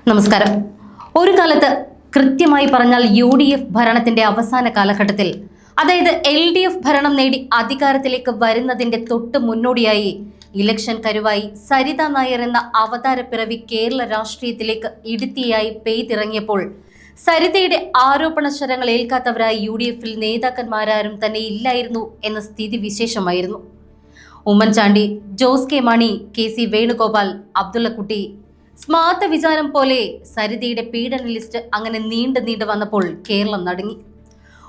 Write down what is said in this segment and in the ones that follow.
നമസ്കാരം. ഒരു കാലത്ത് കൃത്യമായി പറഞ്ഞാൽ UDF ഭരണത്തിന്റെ അവസാന കാലഘട്ടത്തിൽ, അതായത് LDF ഭരണം നേടി അധികാരത്തിലേക്ക് വരുന്നതിന്റെ തൊട്ട് മുന്നോടിയായി ഇലക്ഷൻ കരുവായി സരിത നായർ എന്ന അവതാരപ്പിറവി കേരള രാഷ്ട്രീയത്തിലേക്ക് ഇടുത്തിയായി പെയ്തിറങ്ങിയപ്പോൾ സരിതയുടെ ആരോപണ ശരങ്ങൾ ഏൽക്കാത്തവരായി UDF-ൽ നേതാക്കന്മാരാരും തന്നെ ഇല്ലായിരുന്നു എന്ന സ്ഥിതി വിശേഷമായിരുന്നു. ഉമ്മൻചാണ്ടി, ജോസ് കെ മാണി, KC വേണുഗോപാൽ, അബ്ദുള്ളക്കുട്ടി, സ്മാർത്ത വിചാരം പോലെ സരിതയുടെ പീഡന ലിസ്റ്റ് അങ്ങനെ നീണ്ടു വന്നപ്പോൾ കേരളം നടുങ്ങി.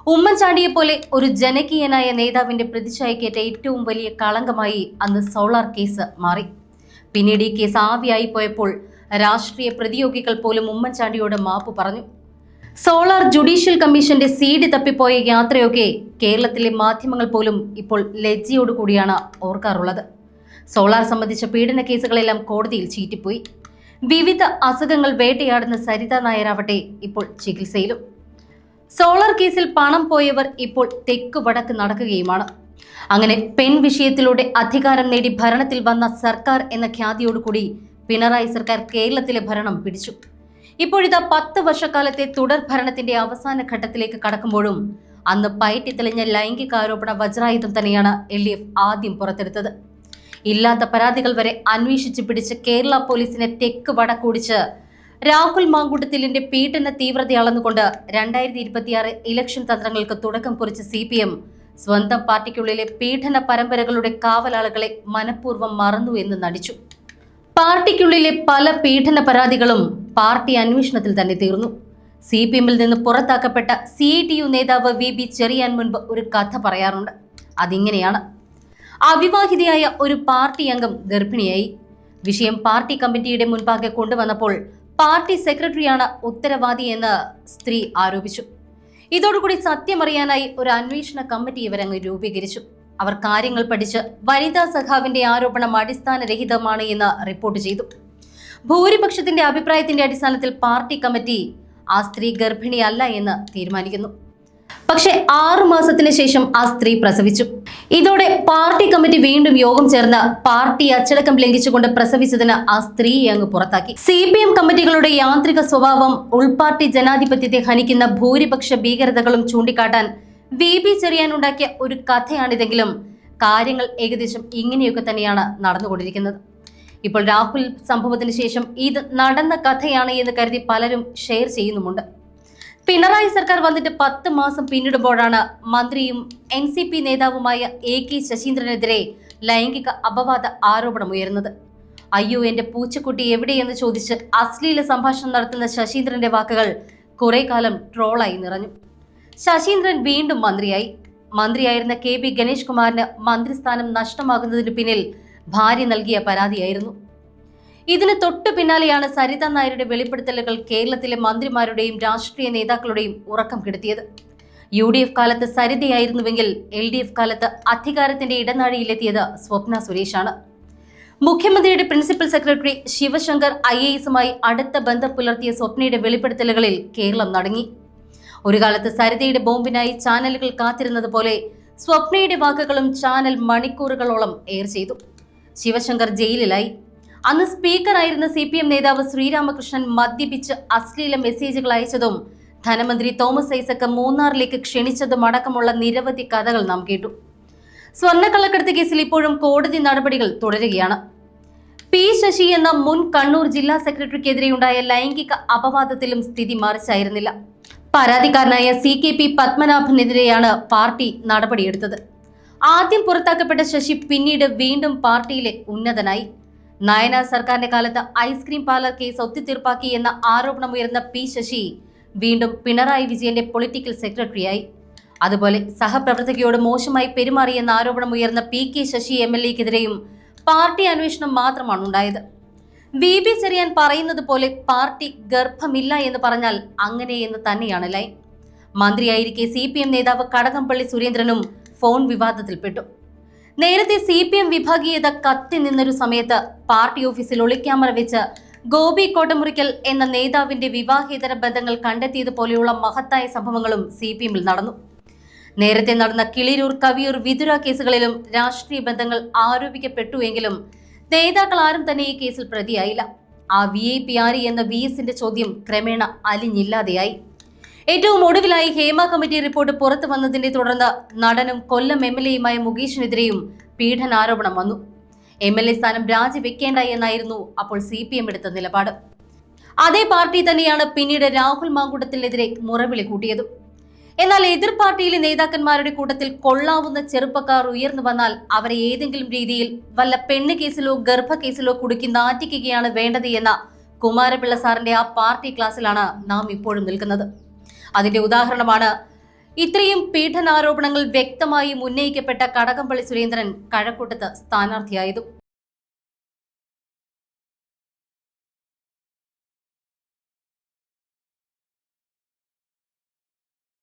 ഉമ്മൻചാണ്ടിയെ പോലെ ഒരു ജനകീയനായ നേതാവിന്റെ പ്രതിച്ഛായക്കേറ്റ ഏറ്റവും വലിയ കളങ്കമായി അന്ന് സോളാർ കേസ് മാറി. പിന്നീട് ഈ കേസ് ആവിയായി പോയപ്പോൾ രാഷ്ട്രീയ പ്രതിയോഗികൾ പോലും ഉമ്മൻചാണ്ടിയോട് മാപ്പ് പറഞ്ഞു. സോളാർ ജുഡീഷ്യൽ കമ്മീഷന്റെ സീഡ് തപ്പിപ്പോയ യാത്രയൊക്കെ കേരളത്തിലെ മാധ്യമങ്ങൾ പോലും ഇപ്പോൾ ലജ്ജയോടുകൂടിയാണ് ഓർക്കാറുള്ളത്. സോളാർ സംബന്ധിച്ച പീഡന കേസുകളെല്ലാം കോടതിയിൽ ചീറ്റിപ്പോയി. വിവിധ അസുഖങ്ങൾ വേട്ടയാടുന്ന സരിത നായരാവട്ടെ ഇപ്പോൾ ചികിത്സയിലും. സോളാർ കേസിൽ പണം പോയവർ ഇപ്പോൾ തെക്ക് വടക്ക് നടക്കുകയുമാണ്. അങ്ങനെ പെൺ വിഷയത്തിലൂടെ അധികാരം നേടി ഭരണത്തിൽ വന്ന സർക്കാർ എന്ന ഖ്യാതിയോടുകൂടി പിണറായി സർക്കാർ കേരളത്തിലെ ഭരണം പിടിച്ചു. ഇപ്പോഴിതാ 10 വർഷക്കാലത്തെ തുടർ ഭരണത്തിന്റെ അവസാന ഘട്ടത്തിലേക്ക് കടക്കുമ്പോഴും അന്ന് പയറ്റിത്തെളിഞ്ഞ ലൈംഗികാരോപണ വജ്രായുധം തന്നെയാണ് LDF ആദ്യം പുറത്തെടുത്തത്. ഇല്ലാത്ത പരാതികൾ വരെ അന്വേഷിച്ച് പിടിച്ച് കേരള പോലീസിനെ തെക്ക് വടക്കോടിച്ച് രാഹുൽ മാങ്കൂട്ടത്തിലിന്റെ പീഡന തീവ്രത അളന്നുകൊണ്ട് 2026 ഇലക്ഷൻ തന്ത്രങ്ങൾക്ക് തുടക്കം കുറിച്ച CPM സ്വന്തം പാർട്ടിക്കുള്ളിലെ പീഡന പരമ്പരകളുടെ കാവലാളുകളെ മനഃപൂർവ്വം മറന്നു എന്ന് നടിച്ചു. പാർട്ടിക്കുള്ളിലെ പല പീഡന പരാതികളും പാർട്ടി അന്വേഷണത്തിൽ തന്നെ തീർന്നു. CPM-ൽ നിന്ന് പുറത്താക്കപ്പെട്ട CITU നേതാവ് VB ചെറിയാൻ മുൻപ് ഒരു കഥ പറയാറുണ്ട്. അതിങ്ങനെയാണ്: അവിവാഹിതയായ ഒരു പാർട്ടി അംഗം ഗർഭിണിയായി. വിഷയം പാർട്ടി കമ്മിറ്റിയുടെ മുൻപാകെ കൊണ്ടുവന്നപ്പോൾ പാർട്ടി സെക്രട്ടറിയാണ് ഉത്തരവാദി എന്ന് സ്ത്രീ ആരോപിച്ചു. ഇതോടുകൂടി സത്യമറിയാനായി ഒരു അന്വേഷണ കമ്മിറ്റി ഇവരങ്ങ് രൂപീകരിച്ചു. അവർ കാര്യങ്ങൾ പഠിച്ച് വനിതാ സഖാവിന്റെ ആരോപണം അടിസ്ഥാനരഹിതമാണ് എന്ന് റിപ്പോർട്ട് ചെയ്തു. ഭൂരിപക്ഷത്തിന്റെ അഭിപ്രായത്തിന്റെ അടിസ്ഥാനത്തിൽ പാർട്ടി കമ്മിറ്റി ആ സ്ത്രീ ഗർഭിണിയല്ല എന്ന് തീരുമാനിക്കുന്നു. പക്ഷെ 6 മാസത്തിന് ശേഷം ആ സ്ത്രീ പ്രസവിച്ചു. ഇതോടെ പാർട്ടി കമ്മിറ്റി വീണ്ടും യോഗം ചേർന്ന് പാർട്ടി അച്ചടക്കം ലംഘിച്ചുകൊണ്ട് പ്രസവിച്ചതിന് ആ സ്ത്രീയെ അങ്ങ് പുറത്താക്കി. CPM കമ്മിറ്റികളുടെ യാന്ത്രിക സ്വഭാവം, ഉൾപാർട്ടി ജനാധിപത്യത്തെ ഹനിക്കുന്ന ഭൂരിപക്ഷ ഭീകരതകളും ചൂണ്ടിക്കാട്ടാൻ VB ചെറിയാൻ ഉണ്ടാക്കിയ ഒരു കഥയാണിതെങ്കിലും കാര്യങ്ങൾ ഏകദേശം ഇങ്ങനെയൊക്കെ തന്നെയാണ് നടന്നുകൊണ്ടിരിക്കുന്നത്. ഇപ്പോൾ രാഹുൽ സംഭവത്തിന് ശേഷം ഇത് നടന്ന കഥയാണ് എന്ന് കരുതി പലരും ഷെയർ ചെയ്യുന്നുമുണ്ട്. പിണറായി സർക്കാർ വന്നിട്ട് 10 മാസം പിന്നിടുമ്പോഴാണ് മന്ത്രിയും NCP നേതാവുമായ AK ശശീന്ദ്രനെതിരെ ലൈംഗിക അപവാദ ആരോപണമുയരുന്നത്. അയ്യോ എന്റെ പൂച്ചക്കുട്ടി എവിടെയെന്ന് ചോദിച്ച് അശ്ലീല സംഭാഷണം നടത്തുന്ന ശശീന്ദ്രന്റെ വാക്കുകൾ കുറെ കാലം ട്രോളായി നിറഞ്ഞു. ശശീന്ദ്രൻ വീണ്ടും മന്ത്രിയായിരുന്ന KB ഗണേഷ് കുമാറിന് മന്ത്രിസ്ഥാനം നഷ്ടമാകുന്നതിന് പിന്നിൽ ഭാര്യ നൽകിയ പരാതിയായിരുന്നു. ഇതിന് തൊട്ടു പിന്നാലെയാണ് സരിത നായരുടെ വെളിപ്പെടുത്തലുകൾ കേരളത്തിലെ മന്ത്രിമാരുടെയും രാഷ്ട്രീയ നേതാക്കളുടെയും ഉറക്കം കെടുത്തിയത്. UDF കാലത്ത് സരിതയായിരുന്നുവെങ്കിൽ LDF കാലത്ത് അധികാരത്തിന്റെ ഇടനാഴിയിലെത്തിയത് സ്വപ്ന സുരേഷാണ്. മുഖ്യമന്ത്രിയുടെ പ്രിൻസിപ്പൽ സെക്രട്ടറി ശിവശങ്കർ IAS-മായി അടുത്ത ബന്ധം പുലർത്തിയ സ്വപ്നയുടെ വെളിപ്പെടുത്തലുകളിൽ കേരളം നടുങ്ങി. ഒരു കാലത്ത് സരിതയുടെ ബോംബിനായി ചാനലുകൾ കാത്തിരുന്നത് പോലെ സ്വപ്നയുടെ വാക്കുകളും ചാനൽ മണിക്കൂറുകളോളം എയർ ചെയ്തു. ശിവശങ്കർ ജയിലിലായി. അന്ന് സ്പീക്കറായിരുന്ന CPM നേതാവ് ശ്രീരാമകൃഷ്ണൻ മദ്യപിച്ച് അശ്ലീല മെസ്സേജുകൾ അയച്ചതും ധനമന്ത്രി തോമസ് ഐസക് മൂന്നാറിലേക്ക് ക്ഷണിച്ചതും അടക്കമുള്ള നിരവധി കഥകൾ നാം കേട്ടു. സ്വർണ്ണക്കള്ളക്കടത്ത് കേസിൽ ഇപ്പോഴും കോടതി നടപടികൾ തുടരുകയാണ്. P ശശി എന്ന മുൻ കണ്ണൂർ ജില്ലാ സെക്രട്ടറിക്കെതിരെയുണ്ടായ ലൈംഗിക അപവാദത്തിലും സ്ഥിതി മറിച്ചായിരുന്നില്ല. പരാതിക്കാരനായ CKP പത്മനാഭനെതിരെയാണ് പാർട്ടി നടപടിയെടുത്തത്. ആദ്യം പുറത്താക്കപ്പെട്ട ശശി പിന്നീട് വീണ്ടും പാർട്ടിയിലെ ഉന്നതനായി. നായനാർ സർക്കാരിന്റെ കാലത്ത് ഐസ്ക്രീം പാർലർ കേസ് ഒത്തുതീർപ്പാക്കി എന്ന ആരോപണമുയർന്ന P ശശി വീണ്ടും പിണറായി വിജയന്റെ പൊളിറ്റിക്കൽ സെക്രട്ടറിയായി. അതുപോലെ സഹപ്രവർത്തകയോട് മോശമായി പെരുമാറിയെന്ന ആരോപണമുയർന്ന PK ശശി MLA-ക്കെതിരെയും പാർട്ടി അന്വേഷണം മാത്രമാണ് ഉണ്ടായത്. VB ചെറിയാൻ പറയുന്നത് പോലെ പാർട്ടി ഗർഭമില്ല എന്ന് പറഞ്ഞാൽ അങ്ങനെയെന്ന് തന്നെയാണ് ലൈൻ. മന്ത്രിയായിരിക്കെ CPM നേതാവ് കടകംപള്ളി സുരേന്ദ്രനും ഫോൺ വിവാദത്തിൽപ്പെട്ടു. നേരത്തെ CPM വിഭാഗീയത കത്തി നിന്നൊരു സമയത്ത് പാർട്ടി ഓഫീസിൽ ഒളിക്യാമറ വെച്ച് ഗോപി കോട്ടമുറിക്കൽ എന്ന നേതാവിന്റെ വിവാഹേതര ബന്ധങ്ങൾ കണ്ടെത്തിയതുപോലെയുള്ള മഹത്തായ സംഭവങ്ങളും CPM-ൽ നടന്നു. നേരത്തെ നടന്ന കിളിരൂർ, കവിയൂർ, വിതുര കേസുകളിലും രാഷ്ട്രീയ ബന്ധങ്ങൾ ആരോപിക്കപ്പെട്ടുവെങ്കിലും നേതാക്കൾ ആരും തന്നെ ഈ കേസിൽ പ്രതിയായില്ല. ആ VIP ആര് എന്ന VSന്റെ ചോദ്യം ക്രമേണ അലിഞ്ഞില്ലാതെയായി. ഏറ്റവും ഒടുവിലായി ഹേമ കമ്മിറ്റി റിപ്പോർട്ട് പുറത്തു വന്നതിനെ തുടർന്ന് നടനും കൊല്ലം MLAയുമായ മുകേഷിനെതിരെയും പീഡനാരോപണം വന്നു. MLA സ്ഥാനം രാജിവെക്കേണ്ട എന്നായിരുന്നു അപ്പോൾ CPM എടുത്ത നിലപാട്. അതേ പാർട്ടി തന്നെയാണ് പിന്നീട് രാഹുൽ മാങ്കൂട്ടത്തിനെതിരെ മുറവിളി കൂട്ടിയതും. എന്നാൽ എതിർ പാർട്ടിയിലെ നേതാക്കന്മാരുടെ കൂട്ടത്തിൽ കൊള്ളാവുന്ന ചെറുപ്പക്കാർ ഉയർന്നു വന്നാൽ അവരെ ഏതെങ്കിലും രീതിയിൽ വല്ല പെണ്ണ് കേസിലോ ഗർഭ കേസിലോ കുടുക്കി നാറ്റിക്കുകയാണ് വേണ്ടത് എന്ന കുമാരപിള്ള സാറിന്റെ ആ പാർട്ടി ക്ലാസ്സിലാണ് നാം ഇപ്പോഴും നിൽക്കുന്നത്. അതിന്റെ ഉദാഹരണമാണ് ഇത്രയും പീഡനാരോപണങ്ങൾ വ്യക്തമായി ഉന്നയിക്കപ്പെട്ട കടകംപള്ളി സുരേന്ദ്രൻ കഴക്കൂട്ടത്ത് സ്ഥാനാർത്ഥിയായതും.